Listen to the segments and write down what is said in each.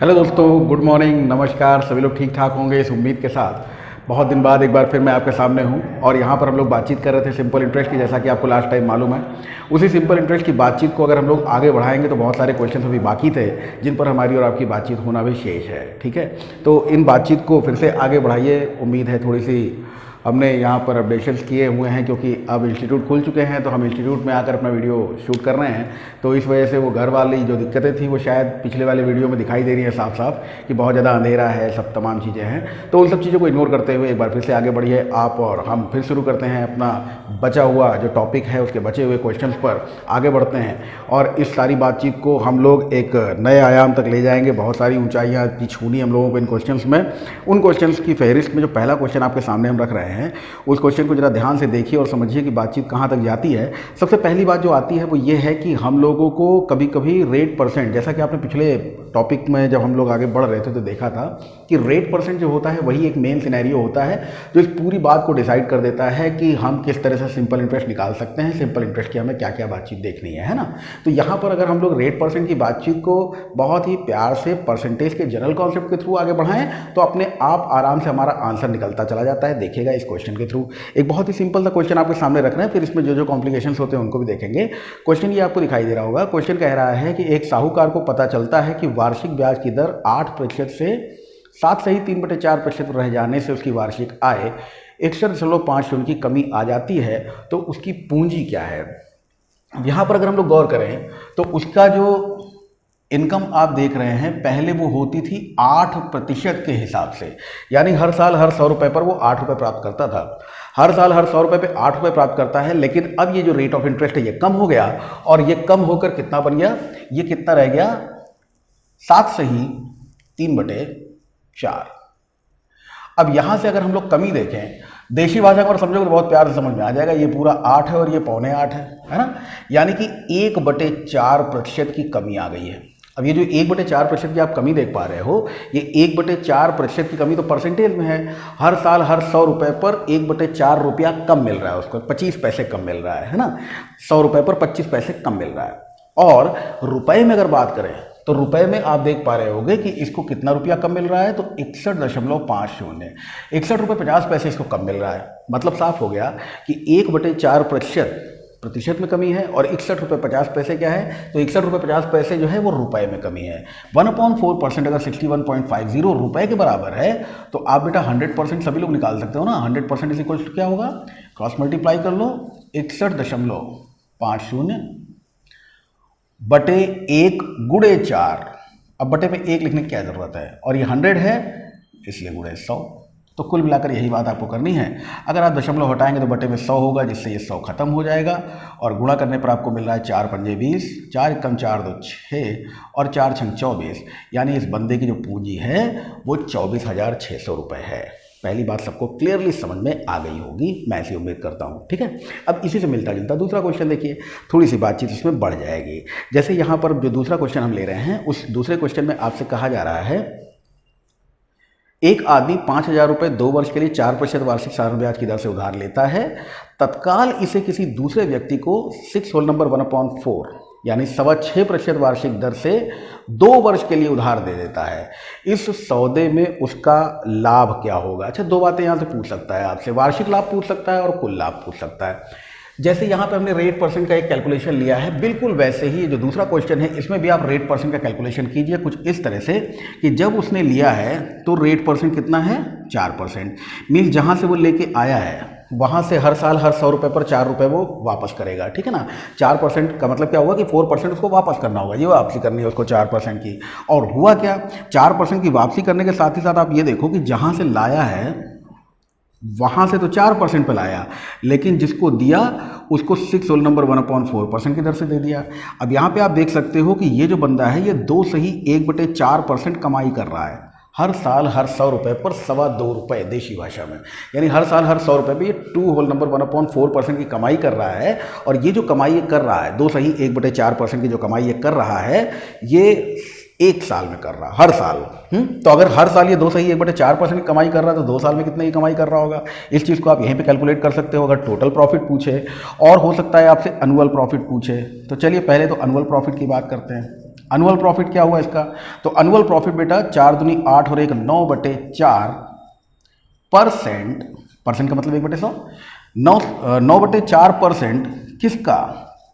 Hello दोस्तों, good morning, नमस्कार। सभी लोग ठीक ठाक होंगे इस उम्मीद के साथ। बहुत दिन बाद एक बार फिर मैं आपके सामने हूं और यहां पर हम लोग बातचीत कर रहे थे सिंपल इंटरेस्ट की, जैसा कि आपको लास्ट टाइम मालूम है। उसी सिंपल इंटरेस्ट की बातचीत को अगर हम लोग आगे बढ़ाएंगे तो बहुत सारे क्वेश्चन अभी बाकी थे जिन पर हमारी और आपकी बातचीत होना भी शेष है। ठीक है, तो इन बातचीत को फिर से आगे बढ़ाइए। उम्मीद है थोड़ी सी हमने यहाँ पर अपडेशंस किए हुए हैं, क्योंकि अब इंस्टीट्यूट खुल चुके हैं तो हम इंस्टीट्यूट में आकर अपना वीडियो शूट कर रहे हैं। तो इस वजह से वो घर वाली जो दिक्कतें थी वो शायद पिछले वाले वीडियो में दिखाई दे रही है साफ साफ कि बहुत ज़्यादा अंधेरा है, सब तमाम चीज़ें हैं। तो उन सब चीज़ों को इग्नोर करते हुए एक बार फिर से आगे बढ़िए आप, और हम फिर शुरू करते हैं अपना बचा हुआ जो टॉपिक है, उसके बचे हुए क्वेश्चंस पर आगे बढ़ते हैं। और इस सारी बातचीत को हम लोग एक नए आयाम तक ले जाएंगे। बहुत सारी ऊंचाइयाँ की छूनी हम लोगों को इन क्वेश्चंस में। उन क्वेश्चंस की फहरिस्त में जो पहला क्वेश्चन आपके सामने हम रख रहे हैं, उस क्वेश्चन को जरा ध्यान से देखिए और समझिए कि बातचीत कहाँ तक जाती है। सबसे पहली बात जो आती है वो ये है कि हम लोगों को कभी कभी रेट परसेंट, जैसा कि आपने पिछले टॉपिक में जब हम लोग आगे बढ़ रहे थे तो देखा था कि रेट परसेंट जो होता है वही एक मेन सिनेरियो होता है जो इस पूरी बात को डिसाइड कर देता है कि हम किस तरह से सिंपल इंटरेस्ट निकाल सकते हैं, सिंपल इंटरेस्ट की हमें क्या क्या बातचीत देखनी है ना। तो यहाँ पर अगर हम लोग रेट परसेंट की बातचीत को बहुत ही प्यार से परसेंटेज के जनरल कॉन्सेप्ट के थ्रू आगे बढ़ाएं तो अपने आप आराम से हमारा आंसर निकलता चला जाता है। देखिएगा इस क्वेश्चन के थ्रू एक बहुत ही सिंपल सा क्वेश्चन आपके सामने रख रहे हैं, फिर इसमें जो जो कॉम्प्लिकेशंस होते हैं उनको भी देखेंगे। क्वेश्चन ये आपको दिखाई दे रहा होगा। क्वेश्चन कह रहा है कि एक साहूकार को पता चलता है कि वार्षिक ब्याज की दर 8% से 7.3/4% रह जाने से उसकी वार्षिक आय 61.50 की कमी आ जाती है, तो उसकी पूंजी क्या है। यहाँ पर अगर हम लोग गौर करें तो उसका जो इनकम आप देख रहे हैं पहले वो होती थी 8% के हिसाब से, यानी हर साल हर 100 रुपये पर वो 8 रुपये प्राप्त करता था। हर साल हर 100 रुपये पे 8 रुपये प्राप्त करता है, लेकिन अब ये जो रेट ऑफ इंटरेस्ट है ये कम हो गया और ये कम होकर कितना बन गया, ये कितना रह गया 7/3/4। अब यहां से अगर हम लोग कमी देखें देशी भाषा में समझोगे तो बहुत प्यार से समझ में आ जाएगा। ये पूरा 8 है और ये 7.25 है ना, यानी कि 1/4% की कमी आ गई है। अब ये जो 1/4% की आप कमी देख पा रहे हो, ये 1/4% की कमी तो परसेंटेज में है। हर साल हर 100 रुपये पर 1/4 रुपया कम मिल रहा है, उसको 25 पैसे कम मिल रहा है ना। 100 रुपये पर 25 पैसे कम मिल रहा है। और रुपए में अगर बात करें तो रुपए में आप देख पा रहे होंगे कि इसको कितना रुपया कम मिल रहा है, तो 61.50, 61 रुपये 50 पैसे इसको कम मिल रहा है। मतलब साफ हो गया कि 1/4% में कमी है और 61 रुपये 50 पैसे क्या है, तो 61 रुपये 50 पैसे जो है वो रुपए में कमी है। 1/4% अगर 61.50 रुपए के बराबर है तो आप बेटा 100% सभी लोग निकाल सकते हो ना। 100% इज इक्वल टू क्या होगा, क्रॉस मल्टीप्लाई कर लो, 61.50 बटे 1/4। अब बटे में 1 लिखने की क्या जरूरत है, और ये 100 है इसलिए गुणे 100। तो कुल मिलाकर यही बात आपको करनी है। अगर आप दशमलव हटाएंगे तो बटे में 100 होगा, जिससे ये 100 खत्म हो जाएगा। और गुणा करने पर आपको मिल रहा है 4 पंजे 20, 4 एकम 4 दो 6 और 4 छंग 24, यानी इस बंदे की जो पूंजी है वो 24,600 रुपये है। पहली बात सबको क्लियरली समझ में आ गई होगी, मैं ऐसी उम्मीद करता हूँ। ठीक है, अब इसी से मिलता जुलता दूसरा क्वेश्चन देखिए, थोड़ी सी बातचीत इसमें बढ़ जाएगी। जैसे यहाँ पर जो दूसरा क्वेश्चन हम ले रहे हैं, उस दूसरे क्वेश्चन में आपसे कहा जा रहा है एक आदमी 5,000 रुपये 2 वर्ष के लिए 4% वार्षिक साधारण ब्याज की दर से उधार लेता है। तत्काल इसे किसी दूसरे व्यक्ति को 6/1/4 यानी 6.25% वार्षिक दर से 2 वर्ष के लिए उधार दे देता है। इस सौदे में उसका लाभ क्या होगा। अच्छा, 2 बातें यहाँ से पूछ सकता है आपसे, वार्षिक लाभ पूछ सकता है और कुल लाभ पूछ सकता है। जैसे यहाँ पे हमने रेट परसेंट का एक कैलकुलेशन लिया है, बिल्कुल वैसे ही जो दूसरा क्वेश्चन है इसमें भी आप रेट परसेंट का कैलकुलेशन कीजिए कुछ इस तरह से कि जब उसने लिया है तो रेट परसेंट कितना है 4%। मीन्स जहाँ से वो लेके आया है वहाँ से हर साल हर 100 रुपये पर 4 रुपये वो वापस करेगा। ठीक है ना, 4% का मतलब क्या होगा कि 4% उसको वापस करना होगा, ये वापसी करनी है उसको 4% की। और हुआ क्या, 4% की वापसी करने के साथ ही साथ आप ये देखो कि जहाँ से लाया है वहां से तो 4% पे लाया, लेकिन जिसको दिया उसको 6/1/4% की दर से दे दिया। अब यहाँ पे आप देख सकते हो कि ये जो बंदा है ये 2 सही 1/4% कमाई कर रहा है। हर साल हर 100 रुपये पर 2.25 रुपये देशी भाषा में, यानी हर साल हर 100 रुपये पे ये 2/1/4% की कमाई कर रहा है। और ये जो कमाई ये कर रहा है 2 सही 1/4% की जो कमाई ये कर रहा है, ये 1 साल में कर रहा हर साल। तो अगर हर साल ये 2 सही 1/4% की कमाई कर रहा है तो 2 साल में कितने की कमाई कर रहा होगा, इस चीज़ को आप यहीं पे कैलकुलेट कर सकते हो। अगर टोटल प्रॉफिट पूछे और हो सकता है आपसे एनुअल प्रॉफिट पूछे, तो चलिए पहले तो एनुअल प्रॉफिट की बात करते हैं। एनुअल प्रॉफिट क्या हुआ इसका? तो एनुअल प्रॉफिट बेटा 4 दूनी 8 और 1 9/4%, परसेंट का मतलब 1/100, 9/4% किसका?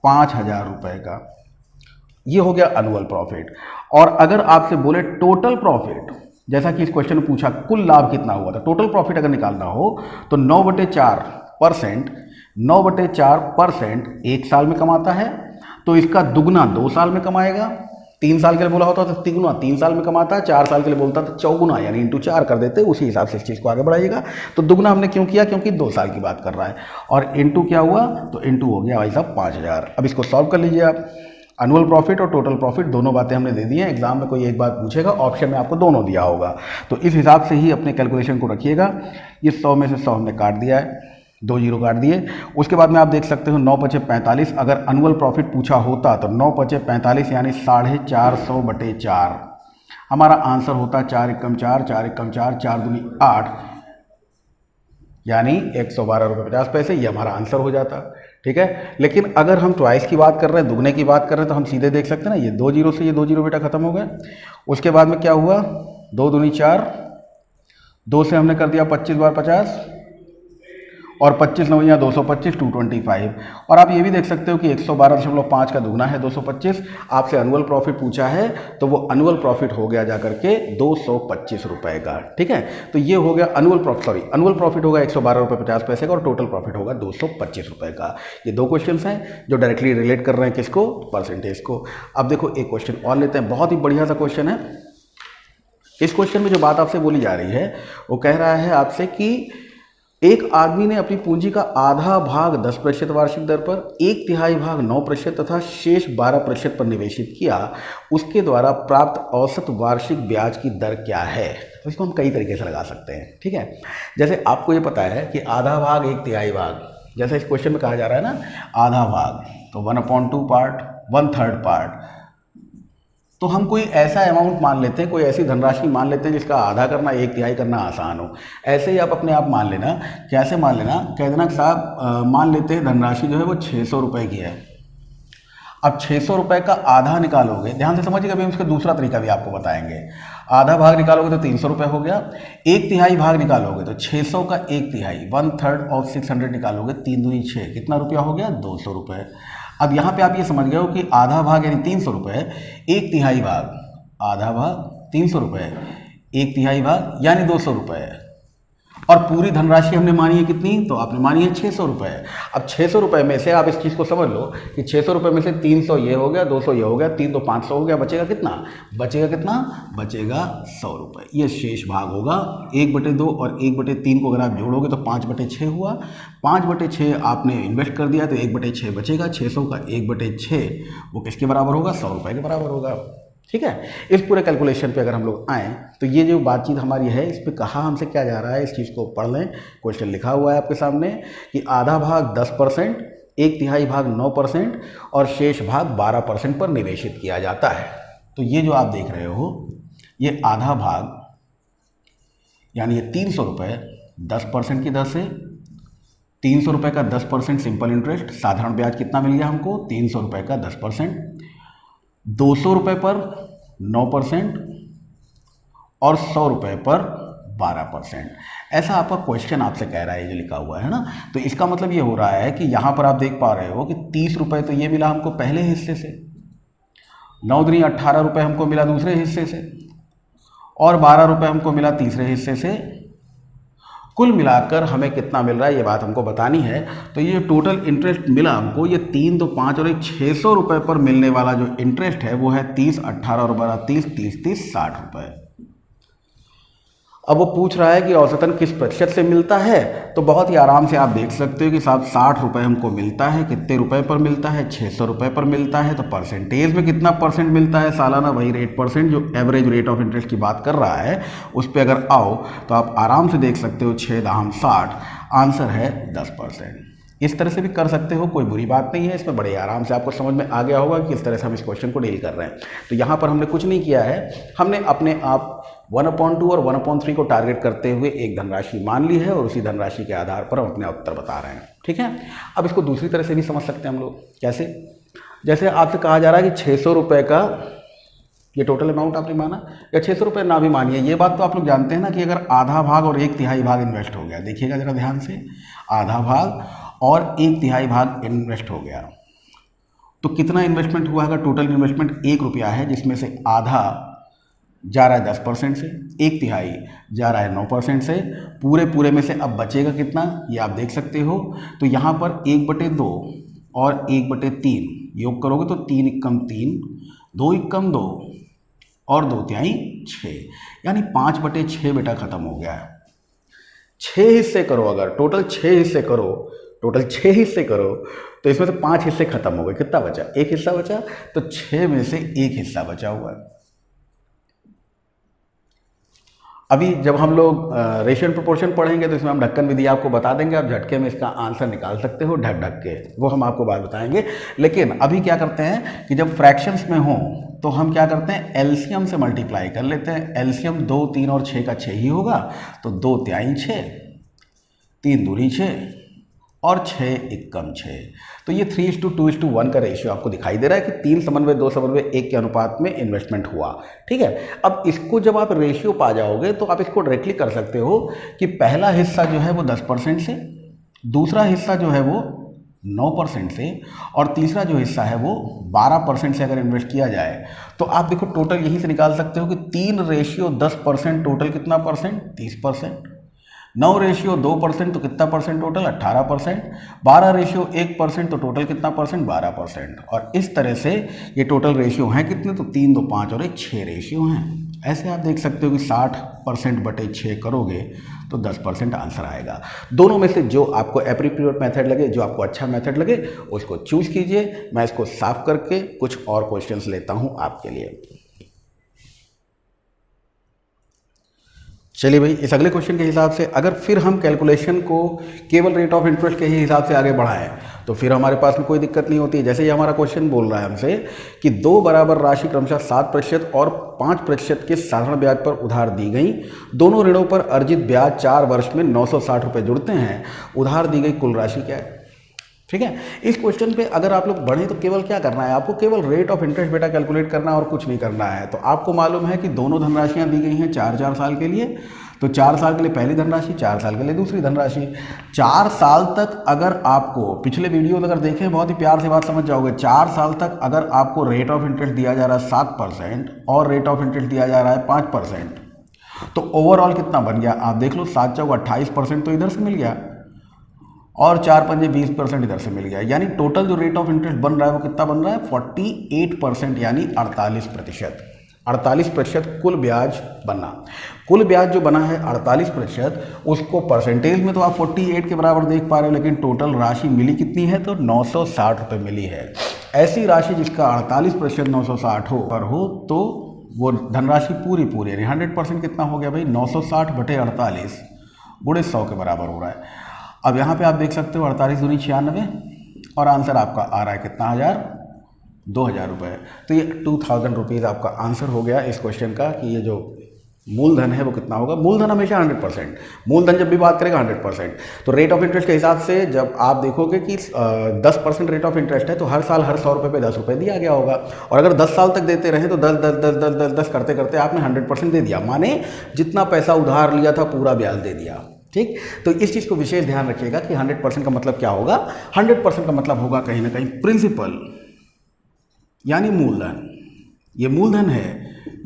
5,000 रुपए का। ये हो गया एनुअल प्रॉफिट। और अगर आपसे बोले टोटल प्रॉफिट, जैसा कि इस क्वेश्चन में पूछा कुल लाभ कितना हुआ था, टोटल प्रॉफिट अगर निकालना हो तो 9/4% एक साल में कमाता है, तो इसका दुगना 2 साल में कमाएगा। 3 साल के लिए बोला होता तो तिगुना 3 साल में कमाता है, 4 साल के लिए बोलता तो चौगुना यानी इंटू 4 कर देते, उसी हिसाब से इस चीज़ को आगे बढ़ाइएगा। तो दुगना हमने क्यों किया? क्योंकि 2 साल की बात कर रहा है। और इंटू क्या हुआ? तो इंटू हो गया भाई साहब 5,000। अब इसको सॉल्व कर लीजिए आप। एनुअल प्रॉफिट और टोटल प्रॉफिट दोनों बातें हमने दे दी हैं। एग्जाम में कोई एक बात पूछेगा, ऑप्शन में आपको दोनों दिया होगा, तो इस हिसाब से ही अपने कैलकुलेशन को रखिएगा। ये 100 में से 100 हमने काट दिया है, 2 जीरो काट दिए। उसके बाद में आप देख सकते हो 9×45, अगर एनुअल प्रॉफिट पूछा होता तो 9×45 यानी 450/4 हमारा आंसर होता 4 एकम 4, 4 एकम 4, 4 दूनी 8 यानी 112 रुपये 50 पैसे। ये हमारा आंसर हो जाता, ठीक है। लेकिन अगर हम ट्वाइस की बात कर रहे हैं, दुगने की बात कर रहे हैं, तो हम सीधे देख सकते हैं ना, ये 2 जीरो से ये 2 जीरो बेटा खत्म हो गए। उसके बाद में क्या हुआ? 2 दूनी 4, 2 से हमने कर दिया 25 बार 50 और 25 नवैया 225, 225। और आप ये भी देख सकते हो कि 112.5 का दुगना है 225। आपसे एनुअल प्रॉफिट पूछा है तो वो एनुअल प्रॉफिट हो गया जाकर के 225 रुपए का, ठीक है। तो ये हो गया एनुअल प्रॉफिट होगा 112 रुपये 50 पैसे का और टोटल प्रॉफिट होगा 225 रुपए का। ये 2 क्वेश्चन हैं जो डायरेक्टली रिलेट कर रहे हैं किसको? परसेंटेज को। अब देखो एक क्वेश्चन और लेते हैं, बहुत ही बढ़िया सा क्वेश्चन है। इस क्वेश्चन में जो बात आपसे बोली जा रही है वो कह रहा है आपसे कि एक आदमी ने अपनी पूंजी का आधा भाग 10% वार्षिक दर पर, 1/3 भाग 9% तथा शेष 12% पर निवेशित किया। उसके द्वारा प्राप्त औसत वार्षिक ब्याज की दर क्या है? तो इसको हम कई तरीके से लगा सकते हैं, ठीक है। जैसे आपको ये पता है कि आधा भाग 1/3 भाग, जैसे इस क्वेश्चन में कहा जा रहा है ना आधा भाग, तो 1/2 पार्ट, 1/3 पार्ट। तो हम कोई ऐसा अमाउंट मान लेते हैं, कोई ऐसी धनराशि मान लेते हैं जिसका आधा करना 1/3 करना आसान हो। ऐसे ही आप अपने आप मान लेना। कैसे मान लेना? कह देना कि साहब मान लेते हैं धनराशि जो है वो 600 रुपये की है। अब 600 रुपये का आधा निकालोगे, ध्यान से समझिएगा, अभी हम उसका दूसरा तरीका भी आपको बताएंगे। आधा भाग निकालोगे तो 300 रुपये हो गया। 1/3 भाग निकालोगे तो 600 का 1/3, 1/3 ऑफ 600 निकालोगे, 3 दूनी 6, कितना रुपया हो गया? 200 रुपये। अब यहाँ पे आप ये समझ गए हो कि आधा भाग यानी 300 रुपये, 1/3 भाग, आधा भाग 300 रुपये, 1/3 भाग यानी 200 रुपये। और पूरी धनराशि हमने मानी है कितनी? तो आपने मानी है 600 रुपये। अब 600 रुपये में से आप इस चीज़ को समझ लो कि 600 रुपये में से 300 ये हो गया, 200 ये हो गया, 3 तो 500 हो गया, बचेगा कितना? बचेगा 100 रुपये। ये शेष भाग होगा 1/2 और 1/3 को अगर आप जोड़ोगे तो 5/6 हुआ। 5/6 आपने इन्वेस्ट कर दिया तो 1/6 बचेगा। 600 का 1/6 वो किसके बराबर होगा? 100 रुपये के बराबर होगा, ठीक है। इस पूरे कैलकुलेशन पे अगर हम लोग आएँ तो ये जो बातचीत हमारी है, इस पे कहा हमसे क्या जा रहा है, इस चीज़ को पढ़ लें। क्वेश्चन लिखा हुआ है आपके सामने कि आधा भाग 10%, 1/3 भाग 9% और शेष भाग 12% पर निवेशित किया जाता है। तो ये जो आप देख रहे हो, ये आधा भाग यानी ये 300 रुपये 10% की दर से, 300 रुपये का 10% सिंपल इंटरेस्ट, साधारण ब्याज कितना मिल गया हमको? 300 रुपये का 10%, 200 रुपये पर 9% और 100 रुपये पर 12%। ऐसा आपका क्वेश्चन आपसे कह रहा है, जो लिखा हुआ है ना। तो इसका मतलब ये हो रहा है कि यहाँ पर आप देख पा रहे हो कि 30 रुपये तो ये मिला हमको पहले हिस्से से, 9 दूनी 18 रुपये हमको मिला दूसरे हिस्से से और 12 रुपये हमको मिला तीसरे हिस्से से। कुल मिलाकर हमें कितना मिल रहा है ये बात हमको बतानी है। तो ये टोटल इंटरेस्ट मिला हमको, ये 3 तो 5 और 1 600 रुपये पर मिलने वाला जो इंटरेस्ट है वो है 30, 18 और 12 30, 30, 30 60 रुपये। अब वो पूछ रहा है कि औसतन किस प्रतिशत से मिलता है, तो बहुत ही आराम से आप देख सकते हो कि साहब 60 रुपये हमको मिलता है। कितने रुपए पर मिलता है? 600 रुपये पर मिलता है। तो परसेंटेज में कितना परसेंट मिलता है? सालाना वही रेट परसेंट, जो एवरेज रेट ऑफ इंटरेस्ट की बात कर रहा है उस पर अगर आओ तो आप आराम से देख सकते हो 6 दाम 60, आंसर है 10%। इस तरह से भी कर सकते हो, कोई बुरी बात नहीं है इसमें। बड़े आराम से आपको समझ में आ गया होगा कि किस तरह से हम इस क्वेश्चन को डील कर रहे हैं। तो यहाँ पर हमने कुछ नहीं किया है, हमने अपने आप 1/2 और 1/3 को टारगेट करते हुए एक धनराशि मान ली है और उसी धनराशि के आधार पर हम अपने उत्तर बता रहे हैं, ठीक है। अब इसको दूसरी तरह से भी समझ सकते हैं हम लोग। कैसे? जैसे आपसे कहा जा रहा है कि 600 रुपये का ये टोटल अमाउंट आपने माना, या 600 रुपये ना भी मानिए, ये बात तो आप लोग जानते हैं ना कि अगर आधा भाग और 1/3 भाग इन्वेस्ट हो गया, देखिएगा जरा ध्यान से, आधा भाग और 1/3 भाग इन्वेस्ट हो गया तो कितना इन्वेस्टमेंट हुआ है? टोटल इन्वेस्टमेंट 1 रुपया है, जिसमें से आधा जा रहा है 10% से, 1/3 जा रहा है 9% से, पूरे में से अब बचेगा कितना ये आप देख सकते हो। तो यहाँ पर 1/2 और 1/3 योग करोगे तो 3 एकम 3, 2 एकम 2 और 2/3 6, यानी 5/6 बेटा खत्म हो गया है। 6 हिस्से करो, अगर टोटल 6 हिस्से करो, तो इसमें से 5 हिस्से खत्म हो गए, कितना बचा? 1 हिस्सा बचा, तो 6 में से 1 हिस्सा बचा हुआ है। अभी जब हम लोग रेशियो एंड प्रोपोर्शन पढ़ेंगे तो इसमें हम ढक्कन विधि आपको बता देंगे, आप झटके में इसका आंसर निकाल सकते हो ढक के, वो हम आपको बात बताएंगे। लेकिन अभी क्या करते हैं कि जब फ्रैक्शंस में हो तो हम क्या करते हैं, एलसीएम से मल्टीप्लाई कर लेते हैं। एलसीएम 2, 3 और 6 का 6 ही होगा, तो 2/3 6, 3 दूनी 6 और 6 एकम 6। तो ये 3:2:1 का रेशियो आपको दिखाई दे रहा है कि 3 समन्वय 2 समन्वय 1 के अनुपात में इन्वेस्टमेंट हुआ। ठीक है, अब इसको जब आप रेशियो पा जाओगे तो आप इसको डायरेक्टली कर सकते हो कि पहला हिस्सा जो है वो 10% से, दूसरा हिस्सा जो है वो 9% से, और तीसरा जो हिस्सा है वो 12% से अगर इन्वेस्ट किया जाए तो आप देखो टोटल यहीं से निकाल सकते हो कि 3:10% टोटल कितना परसेंट? 30%। 9:2% तो कितना परसेंट टोटल? 18%। 12:1% तो टोटल कितना परसेंट? 12%। और इस तरह से ये टोटल रेशियो हैं कितने? तो 3, 2, 5 और 1 6 रेशियो हैं। ऐसे आप देख सकते हो कि 60%/6 करोगे तो 10% आंसर आएगा। दोनों में से जो आपको एप्रोप्रिएट मेथड लगे, जो आपको अच्छा मेथड लगे, उसको चूज कीजिए। मैं इसको साफ करके कुछ और क्वेश्चंस लेता हूं आपके लिए। चलिए भाई, इस अगले क्वेश्चन के हिसाब से अगर फिर हम कैलकुलेशन को केवल रेट ऑफ इंटरेस्ट के ही हिसाब से आगे बढ़ाएं तो फिर हमारे पास में कोई दिक्कत नहीं होती है। जैसे ये हमारा क्वेश्चन बोल रहा है हमसे कि 2 बराबर राशि क्रमशः 7% और 5% के साधारण ब्याज पर उधार दी गई। दोनों ऋणों पर अर्जित ब्याज 4 वर्ष में 960 रुपये जुड़ते हैं। उधार दी गई कुल राशि क्या है? ठीक है, इस क्वेश्चन पे अगर आप लोग बढ़े तो केवल क्या करना है आपको? केवल रेट ऑफ इंटरेस्ट बेटा कैलकुलेट करना और कुछ नहीं करना है। तो आपको मालूम है कि दोनों धनराशियां दी गई हैं 4-4 साल के लिए। तो 4 साल के लिए पहली धनराशि, 4 साल के लिए दूसरी धनराशि। 4 साल तक अगर आपको, पिछले वीडियो अगर देखें बहुत ही प्यार से बात समझ जाओगे, 4 साल तक अगर आपको रेट ऑफ इंटरेस्ट दिया जा रहा है 7% और रेट ऑफ इंटरेस्ट दिया जा रहा है 5%, तो ओवरऑल कितना बन गया आप देख लो। 7 चौक 28% तो इधर से मिल गया और 4 पंजे 20% इधर से मिल गया, यानी टोटल जो रेट ऑफ इंटरेस्ट बन रहा है वो कितना बन रहा है? 48%, यानी 48%। 48% कुल ब्याज बना। कुल ब्याज जो बना है 48%, उसको परसेंटेज में तो आप 48 के बराबर देख पा रहे हो, लेकिन टोटल राशि मिली कितनी है? तो 960 रुपये मिली है। ऐसी राशि जिसका 48% 960 हो तो वो धनराशि पूरी यानी 100% कितना हो गया भाई? 960/48 गुणे 100 के बराबर हो रहा है। अब यहाँ पे आप देख सकते हो 48 दूनी 96 और आंसर आपका आ रहा है कितना? 2,000 रुपये। तो ये 2000 रुपीज़ आपका आंसर हो गया इस क्वेश्चन का कि ये जो मूलधन है वो कितना होगा। मूलधन हमेशा 100%, मूलधन जब भी बात करेगा 100%। तो रेट ऑफ इंटरेस्ट के हिसाब से जब आप देखोगे कि 10% रेट ऑफ इंटरेस्ट है तो हर साल हर 100 रुपये पे 10 रुपये दिया गया होगा। और अगर 10 साल तक देते रहे तो 10 करते करते आपने 100% दे दिया, माने जितना पैसा उधार लिया था पूरा ब्याज दे दिया। ठीक, तो इस चीज़ को विशेष ध्यान रखिएगा कि 100% का मतलब क्या होगा? 100% का मतलब होगा कहीं ना कहीं प्रिंसिपल, यानी मूलधन। ये मूलधन है,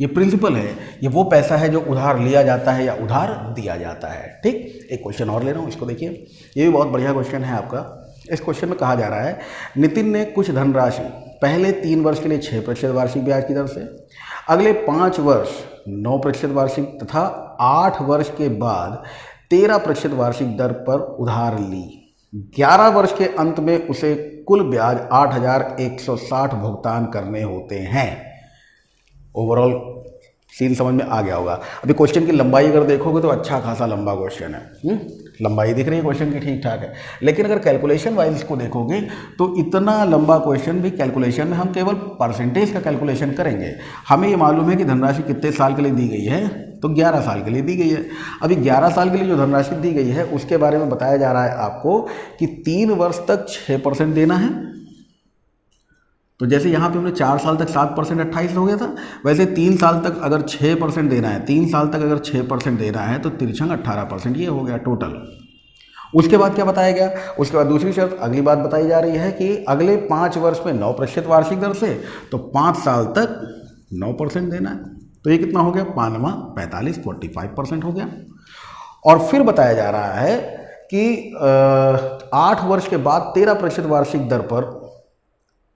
ये प्रिंसिपल है, ये वो पैसा है जो उधार लिया जाता है या उधार दिया जाता है। ठीक, एक क्वेश्चन और ले रहा हूँ, इसको देखिए, ये भी बहुत बढ़िया क्वेश्चन है आपका। इस क्वेश्चन में कहा जा रहा है नितिन ने कुछ धनराशि पहले 3 वर्ष के लिए 6% वार्षिक ब्याज की दर से, अगले 5 वर्ष 9% वार्षिक तथा 8 वर्ष के बाद 13% वार्षिक दर पर उधार ली। 11 वर्ष के अंत में उसे कुल ब्याज 8,160 भुगतान करने होते हैं। ओवरऑल सीन समझ में आ गया होगा। अभी क्वेश्चन की लंबाई अगर देखोगे तो अच्छा खासा लंबा क्वेश्चन है। लंबाई दिख रही है क्वेश्चन की, ठीक ठाक है, लेकिन अगर कैलकुलेशन वाइज इसको देखोगे तो इतना लंबा क्वेश्चन भी कैलकुलेशन में हम केवल परसेंटेज का कैलकुलेशन करेंगे। हमें ये मालूम है कि धनराशि कितने साल के लिए दी गई है, तो 11 साल के लिए दी गई है। अभी 11 साल के लिए जो धनराशि दी गई है उसके बारे में बताया जा रहा है आपको कि 3 वर्ष तक 6% देना है। तो जैसे यहाँ पे हमने 4 साल तक 7% 28 हो गया था, वैसे 3 साल तक अगर 6% देना है, 3 साल तक अगर 6% देना है तो तिरछंग 18%, ये हो गया टोटल। उसके बाद क्या बताया गया, उसके बाद दूसरी शर्त अगली बात बताई जा रही है कि अगले 5 वर्ष में 9% वार्षिक दर से, तो 5 साल तक 9% देना है। तो ये कितना हो गया, 5 45 45% हो गया। और फिर बताया जा रहा है कि 8 वर्ष के बाद 13% वार्षिक दर पर,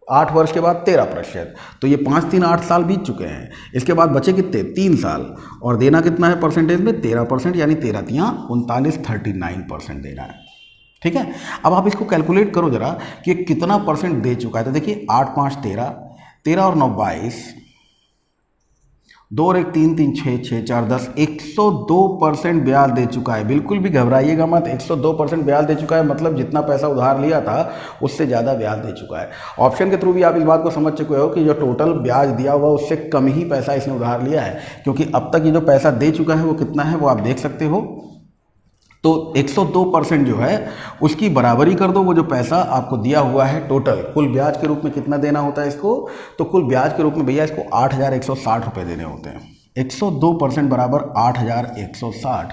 8 वर्ष के बाद 13%, तो ये 5 3 8 साल बीत चुके हैं। इसके बाद बचे कितने, 3 साल, और देना कितना है परसेंटेज में, 13%, यानी 13 तियां 39, 39% देना है। ठीक है, अब आप इसको कैलकुलेट करो जरा कि कितना परसेंट दे चुका है। तो देखिए 8 5 13, 13 और 9 22, 2 और 1 3 3 6 6 4 10, 102% ब्याज दे चुका है। बिल्कुल भी घबराइएगा मत, 102% ब्याज दे चुका है, मतलब जितना पैसा उधार लिया था उससे ज़्यादा ब्याज दे चुका है। ऑप्शन के थ्रू भी आप इस बात को समझ चुके हो कि जो टोटल ब्याज दिया हुआ उससे कम ही पैसा इसने उधार लिया है, क्योंकि अब तक ये जो पैसा दे चुका है वो कितना है वो आप देख सकते हो। तो 102% जो है उसकी बराबरी कर दो, वो जो पैसा आपको दिया हुआ है टोटल कुल ब्याज के रूप में कितना देना होता है इसको, तो कुल ब्याज के रूप में भैया इसको 8,160 रुपये देने होते हैं। 102% बराबर 8,160,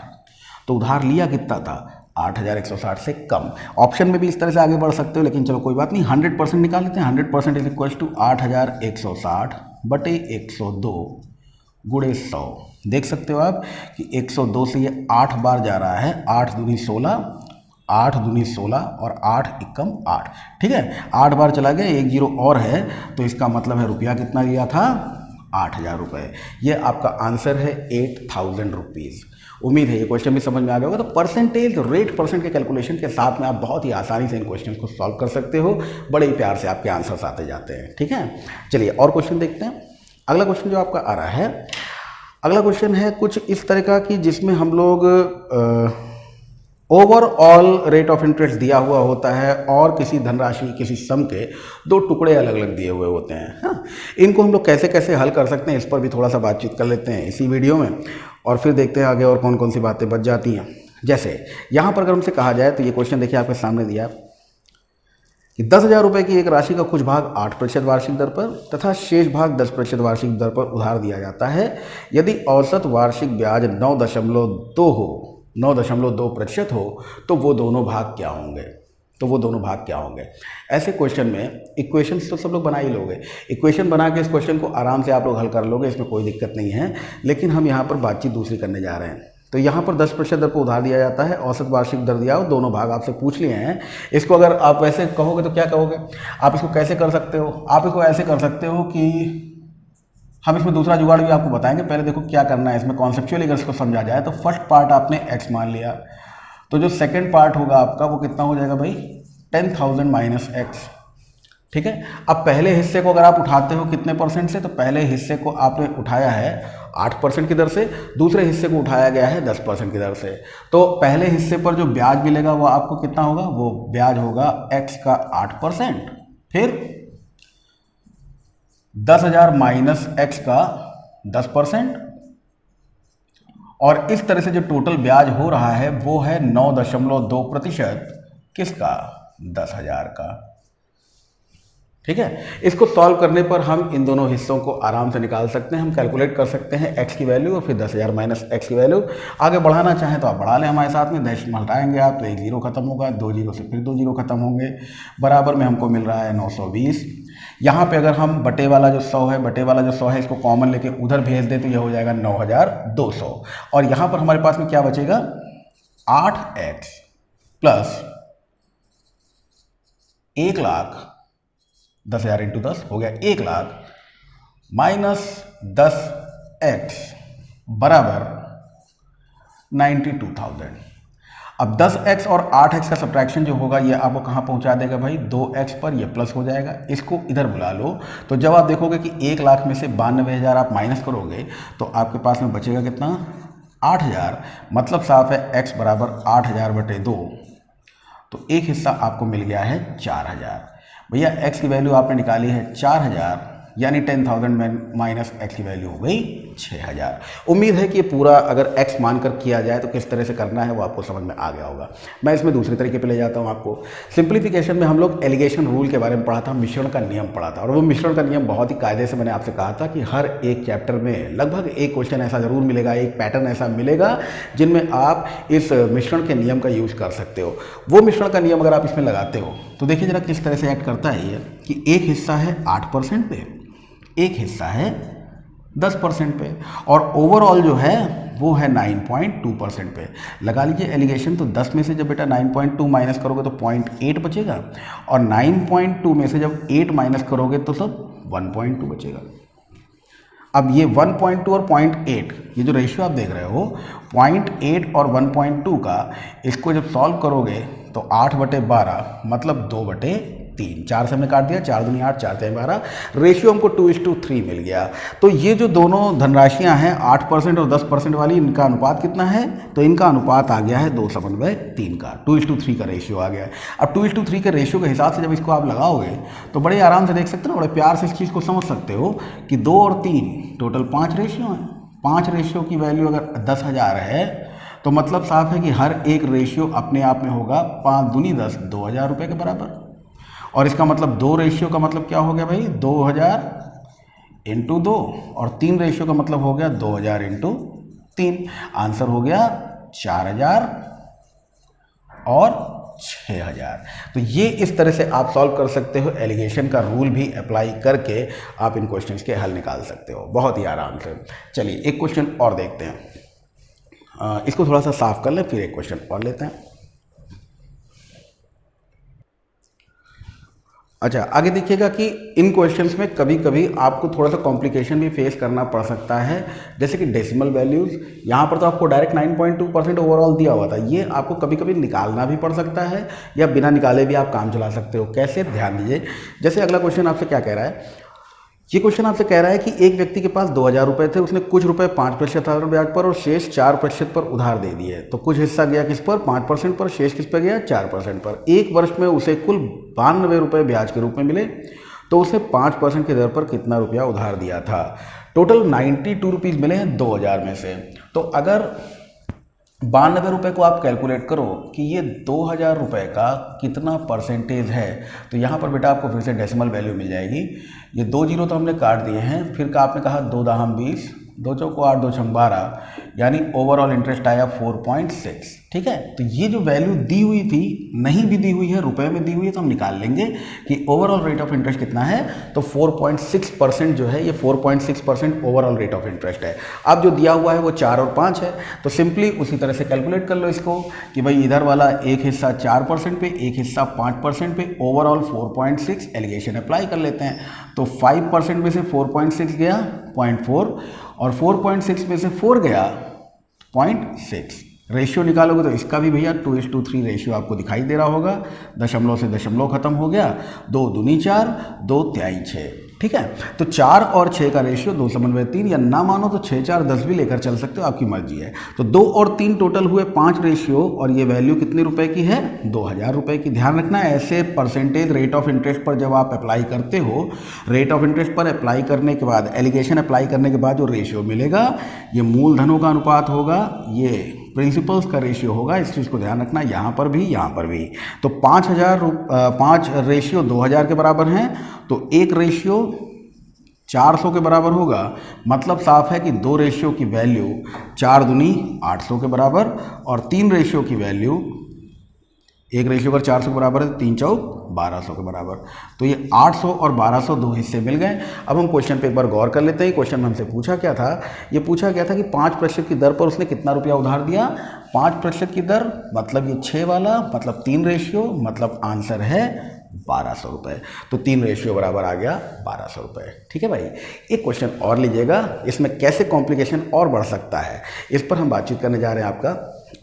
तो उधार लिया कितना था, 8,160 से कम। ऑप्शन में भी इस तरह से आगे बढ़ सकते हो, लेकिन चलो कोई बात नहीं, 100% निकाल लेते हैं। 100% इज इक्वल टू 8,160 बटे 102 गुणे 100। देख सकते हो आप कि 102 से ये 8 बार जा रहा है, 8 दूनी 16, 8 दूनी 16 और 8 एकम 8। ठीक है, 8 बार चला गया, 1 जीरो और है, तो इसका मतलब है रुपया कितना लिया था, 8,000 रुपये। ये आपका आंसर है 8,000 रुपीज़। उम्मीद है ये क्वेश्चन भी समझ में आ गया होगा। तो परसेंटेज रेट परसेंट के कैलकुलेशन के साथ में आप बहुत ही आसानी से इन क्वेश्चन को सॉल्व कर सकते हो, बड़े ही प्यार से आपके आंसर्स आते जाते हैं। ठीक है, चलिए और क्वेश्चन देखते हैं। अगला क्वेश्चन जो आपका आ रहा है, अगला क्वेश्चन है कुछ इस तरह का कि जिसमें हम लोग ओवरऑल रेट ऑफ इंटरेस्ट दिया हुआ होता है और किसी धनराशि, किसी सम के 2 टुकड़े अलग अलग दिए हुए होते हैं। हाँ, इनको हम लोग कैसे कैसे हल कर सकते हैं, इस पर भी थोड़ा सा बातचीत कर लेते हैं इसी वीडियो में, और फिर देखते हैं आगे और कौन कौन सी बातें बच जाती हैं। जैसे यहाँ पर अगर हमसे कहा जाए, तो ये क्वेश्चन देखिए आपके सामने दिया कि 10,000 रुपये की एक राशि का कुछ भाग 8% वार्षिक दर पर तथा शेष भाग 10% वार्षिक दर पर उधार दिया जाता है। यदि औसत वार्षिक ब्याज 9.2 हो, 9.2% हो, तो वो दोनों भाग क्या होंगे, तो वो दोनों भाग क्या होंगे। ऐसे क्वेश्चन में इक्वेशंस तो सब लोग बना ही लोगे, इक्वेशन बना के इस क्वेश्चन को आराम से आप लोग हल कर लोगे, इसमें कोई दिक्कत नहीं है। लेकिन हम यहाँ पर बातचीत दूसरी करने जा रहे हैं। तो यहाँ पर 10% दर पर उधार दिया जाता है, औसत वार्षिक दर दिया हो, दोनों भाग आपसे पूछ लिए हैं। इसको अगर आप वैसे कहोगे तो क्या कहोगे, आप इसको कैसे कर सकते हो, आप इसको ऐसे कर सकते हो कि हम इसमें दूसरा जुगाड़ भी आपको बताएंगे। पहले देखो क्या करना है इसमें, कॉन्सेप्चुअली अगर इसको समझा जाए तो फर्स्ट पार्ट आपने x मान लिया, तो जो सेकंड पार्ट होगा आपका वो कितना हो जाएगा भाई, 10,000 माइनस x। ठीक है, अब पहले हिस्से को अगर आप उठाते हो कितने परसेंट से, तो पहले हिस्से को आपने उठाया है 8% की दर से, दूसरे हिस्से को उठाया गया है 10% की दर से। तो पहले हिस्से पर जो ब्याज मिलेगा वो आपको कितना होगा, वो ब्याज होगा x का 8%, फिर 10,000 माइनस x का 10%, और इस तरह से जो टोटल ब्याज हो रहा है वो है 9.2%, किसका, 10,000 का। ठीक है, इसको सॉल्व करने पर हम इन दोनों हिस्सों को आराम से निकाल सकते हैं। हम कैलकुलेट कर सकते हैं x की वैल्यू और फिर 10,000 माइनस x की वैल्यू। आगे बढ़ाना चाहें तो आप बढ़ा लें हमारे साथ में, डेसिमल हटाएंगे आप तो 1 जीरो खत्म होगा, 2 जीरो से फिर 2 जीरो खत्म होंगे, बराबर में हमको मिल रहा है 920। यहाँ पे अगर हम बटे वाला जो 100 है, बटे वाला जो 100 है इसको कॉमन लेके उधर भेज दें तो यह हो जाएगा 9,200, और यहाँ पर हमारे पास में क्या बचेगा, 8x प्लस 1,00,000, 10,000 इंटू 10 हो गया 1,00,000, माइनस 10x बराबर 92,000। अब 10x और 8x का सब्ट्रैक्शन जो होगा ये आपको कहाँ पहुँचा देगा भाई, 2x पर, ये प्लस हो जाएगा, इसको इधर बुला लो। तो जब आप देखोगे कि 1,00,000 में से 92,000 आप माइनस करोगे तो आपके पास में बचेगा कितना, 8,000। मतलब साफ है x बराबर 8,000 बटे 2, तो एक हिस्सा आपको मिल गया है 4,000। भैया x की वैल्यू आपने निकाली है 4,000, यानी 10,000 माइनस x की वैल्यू हो गई 6000। उम्मीद है कि ये पूरा अगर x मानकर किया जाए तो किस तरह से करना है वो आपको समझ में आ गया होगा। मैं इसमें दूसरे तरीके पे ले जाता हूँ आपको। सिंप्लीफिकेशन में हम लोग एलिगेशन रूल के बारे में पढ़ा था, मिश्रण का नियम पढ़ा था, और वो मिश्रण का नियम बहुत ही कायदे से मैंने आपसे कहा था कि हर एक चैप्टर में लगभग एक क्वेश्चन ऐसा जरूर मिलेगा, एक पैटर्न ऐसा मिलेगा जिनमें आप इस मिश्रण के नियम का यूज कर सकते हो। वो मिश्रण का नियम अगर आप इसमें लगाते हो तो देखिए जरा किस तरह से ऐड करता है ये कि एक हिस्सा है 8% पे, एक हिस्सा है 10% पे, और ओवरऑल जो है वो है 9.2% पे। लगा लीजिए एलिगेशन, तो 10 में से जब बेटा 9.2 माइनस करोगे तो 0.8 बचेगा, और 9.2 में से जब 8 माइनस करोगे तो सब 1.2 बचेगा। अब ये 1.2 और 0.8 ये जो रेशियो आप देख रहे हो 0.8 और 1.2 का, इसको जब सॉल्व करोगे तो 8/12 मतलब 2/3, 4 से हमने काट दिया, 4 दूनी 8, 4 3 12, रेशियो हमको 2:3 मिल गया। तो ये जो दोनों धनराशियां हैं 8% और 10% वाली, इनका अनुपात कितना है? तो इनका अनुपात आ गया है 2/3 का, 2:3 का रेशियो आ गया है। अब 2:3 के रेशियो के हिसाब से जब इसको आप लगाओगे तो बड़े आराम से देख सकते हो ना, बड़े प्यार से इस चीज़ को समझ सकते हो कि 2 और 3 टोटल 5 रेशियो हैं। 5 रेशियो की वैल्यू अगर 10,000 है तो मतलब साफ है कि हर एक रेशियो अपने आप में होगा 5 दूनी 10, 2000 रुपये के बराबर। और इसका मतलब 2 रेशियो का मतलब क्या हो गया भाई? 2000 इंटू 2, और 3 रेशियो का मतलब हो गया 2000 इंटू 3। आंसर हो गया 4000 और 6000। तो ये इस तरह से आप सॉल्व कर सकते हो, एलिगेशन का रूल भी अप्लाई करके आप इन क्वेश्चंस के हल निकाल सकते हो बहुत ही आराम से। चलिए एक क्वेश्चन और देखते हैं, इसको थोड़ा सा साफ कर लें, फिर एक क्वेश्चन और लेते हैं। अच्छा, आगे देखिएगा कि इन क्वेश्चंस में कभी कभी आपको थोड़ा सा कॉम्प्लिकेशन भी फेस करना पड़ सकता है, जैसे कि डेसिमल वैल्यूज़। यहाँ पर तो आपको डायरेक्ट 9.2% ओवरऑल दिया हुआ था, ये आपको कभी कभी निकालना भी पड़ सकता है या बिना निकाले भी आप काम चला सकते हो। कैसे? ध्यान दीजिए। जैसे अगला क्वेश्चन आपसे क्या कह रहा है, ये क्वेश्चन आपसे कह रहा है कि एक व्यक्ति के पास 2000 रुपये थे, उसने कुछ रुपए 5% ब्याज पर और शेष 4% पर उधार दे दिए। तो कुछ हिस्सा गया किस पर? 5% पर, शेष किस पर गया? 4% पर। एक वर्ष में उसे कुल 92 रुपये ब्याज के रूप में मिले, तो उसने 5% की दर पर कितना रुपया उधार दिया था? टोटल 92 रुपीज़ मिले हैं 2000 में से। तो अगर 92 रुपये को आप कैलकुलेट करो कि ये 2000 रुपये का कितना परसेंटेज है, तो यहाँ पर बेटा आपको फिर से डेसिमल वैल्यू मिल जाएगी। ये 2 जीरो तो हमने काट दिए हैं, फिर का आपने कहा 2 दाहम 20, 2 चौको 8, 2 छम 12, यानी ओवरऑल इंटरेस्ट आया 4.6। ठीक है, तो ये जो वैल्यू दी हुई थी, नहीं भी दी हुई है, रुपए में दी हुई है, तो हम निकाल लेंगे कि ओवरऑल रेट ऑफ इंटरेस्ट कितना है। तो 4.6% जो है, ये 4.6% ओवरऑल रेट ऑफ इंटरेस्ट है। अब जो दिया हुआ है वो 4 और 5 है, तो सिंपली उसी तरह से कैलकुलेट कर लो इसको कि भाई इधर वाला एक हिस्सा 4% पे, एक हिस्सा 5% पे, ओवरऑल 4.6, एलिगेशन अप्लाई कर लेते हैं। तो 5% में से 4.6 गया 0.4, और 4.6 में से 4 गया 0.6। रेशियो निकालोगे तो इसका भी भैया 2:3 रेशियो आपको दिखाई दे रहा होगा। दशमलव से दशमलव खत्म हो गया, 2 दूनी 4, 2 तिहाई 6। ठीक है, तो 4 और 6 का रेशियो 2/3, या ना मानो तो 6 4 10 भी लेकर चल सकते हो, आपकी मर्जी है। तो 2 और 3 टोटल हुए 5 रेशियो, और ये वैल्यू कितने रुपए की है? 2000 रुपये की। ध्यान रखना है, ऐसे परसेंटेज रेट ऑफ इंटरेस्ट पर जब आप अप्लाई करते हो, रेट ऑफ इंटरेस्ट पर अप्लाई करने के बाद, एलिगेशन अप्लाई करने के बाद जो रेशियो मिलेगा, ये मूलधनों का अनुपात होगा, ये प्रिंसिपल्स का रेशियो होगा। इस चीज़ को ध्यान रखना, यहाँ पर भी, यहाँ पर भी। तो 5 रेशियो 2000 के बराबर हैं, तो एक रेशियो 400 के बराबर होगा। मतलब साफ है कि 2 रेशियो की वैल्यू 4 दूनी 800 के बराबर, और 3 रेशियो की वैल्यू, एक रेशियो अगर 400 के बराबर है तो 3 चौक 1200 के बराबर। तो ये 800 और 1200 दो हिस्से मिल गए। अब हम क्वेश्चन पे एक बार गौर कर लेते हैं। क्वेश्चन में हमसे पूछा क्या था? ये पूछा गया था कि 5% की दर पर उसने कितना रुपया उधार दिया। 5% की दर मतलब ये 6 वाला, मतलब 3 रेशियो, मतलब आंसर है 1200 रुपये। तो 3 रेशियो बराबर आ गया 1200 रुपये। ठीक है भाई, एक क्वेश्चन और लीजिएगा, इसमें कैसे कॉम्प्लिकेशन और बढ़ सकता है इस पर हम बातचीत करने जा रहे हैं आपका।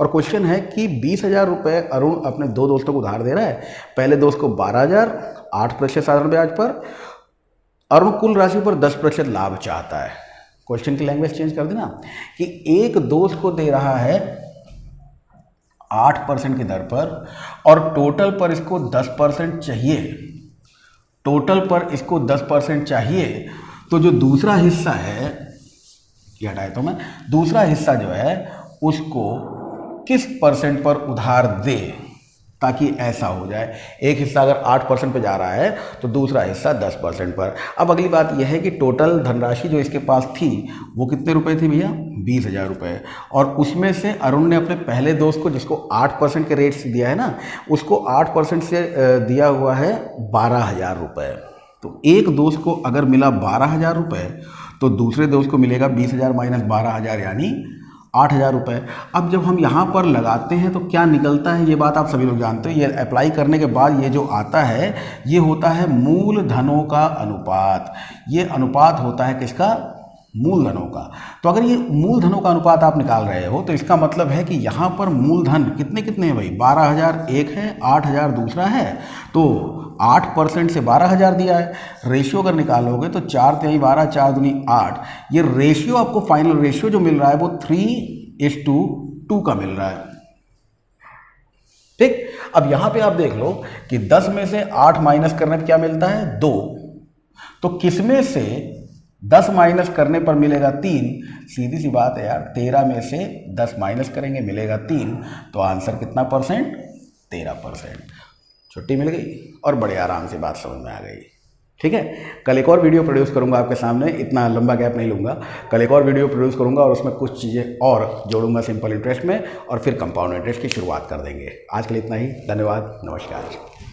और क्वेश्चन है कि 20,000 रुपये अरुण अपने 2 दोस्तों को उधार दे रहा है। पहले दोस्त को 12,000, 8% साधारण ब्याज पर। अरुण कुल राशि पर 10% लाभ चाहता है। क्वेश्चन की लैंग्वेज चेंज कर देना कि एक दोस्त को दे रहा है 8% की दर पर, और टोटल पर इसको 10% चाहिए, टोटल पर इसको 10% चाहिए। तो जो दूसरा हिस्सा है ये हटाया तो मैं, दूसरा हिस्सा जो है उसको किस परसेंट पर उधार दे, ताकि ऐसा हो जाए। एक हिस्सा अगर 8% पे जा रहा है तो दूसरा हिस्सा 10% पर। अब अगली बात यह है कि टोटल धनराशि जो इसके पास थी वो कितने रुपए थी भैया, 20,000 रुपये, और उसमें से अरुण ने अपने पहले दोस्त को, जिसको 8% के रेट से दिया है ना, उसको 8% से दिया हुआ है 12,000 रुपये। तो एक दोस्त को अगर मिला 12,000 रुपये तो दूसरे दोस्त को मिलेगा 20,000 माइनस 12,000 यानी 8,000 रुपये। अब जब हम यहाँ पर लगाते हैं तो क्या निकलता है, ये बात आप सभी लोग जानते हैं। ये अप्लाई करने के बाद ये जो आता है ये होता है मूलधनों का अनुपात। ये अनुपात होता है किसका, मूलधनों का। तो अगर ये मूलधनों का अनुपात आप निकाल रहे हो तो इसका मतलब है कि यहाँ पर मूलधन कितने कितने हैं भाई, 12,000 एक है, 8,000 दूसरा है, तो 8% से 12,000 दिया है। रेशियो अगर निकालोगे तो 4×3=12, 4×2=8। ये रेशियो आपको फाइनल रेशियो जो मिल रहा है वो 3:2 का मिल रहा है। ठीक, अब यहां पे आप देख लो कि 10 में से 8 माइनस करने पर क्या मिलता है, 2। तो किसमें से 10 माइनस करने पर मिलेगा 3, सीधी सी बात है यार, 13 में से 10 माइनस करेंगे मिलेगा 3, तो आंसर कितना परसेंट, 13%। छुट्टी मिल गई और बड़े आराम से बात समझ में आ गई। ठीक है, कल एक और वीडियो प्रोड्यूस करूंगा आपके सामने, इतना लंबा गैप नहीं लूंगा। कल एक और वीडियो प्रोड्यूस करूंगा और उसमें कुछ चीज़ें और जोड़ूंगा सिंपल इंटरेस्ट में, और फिर कंपाउंड इंटरेस्ट की शुरुआत कर देंगे। आज के लिए इतना ही, धन्यवाद, नमस्कार।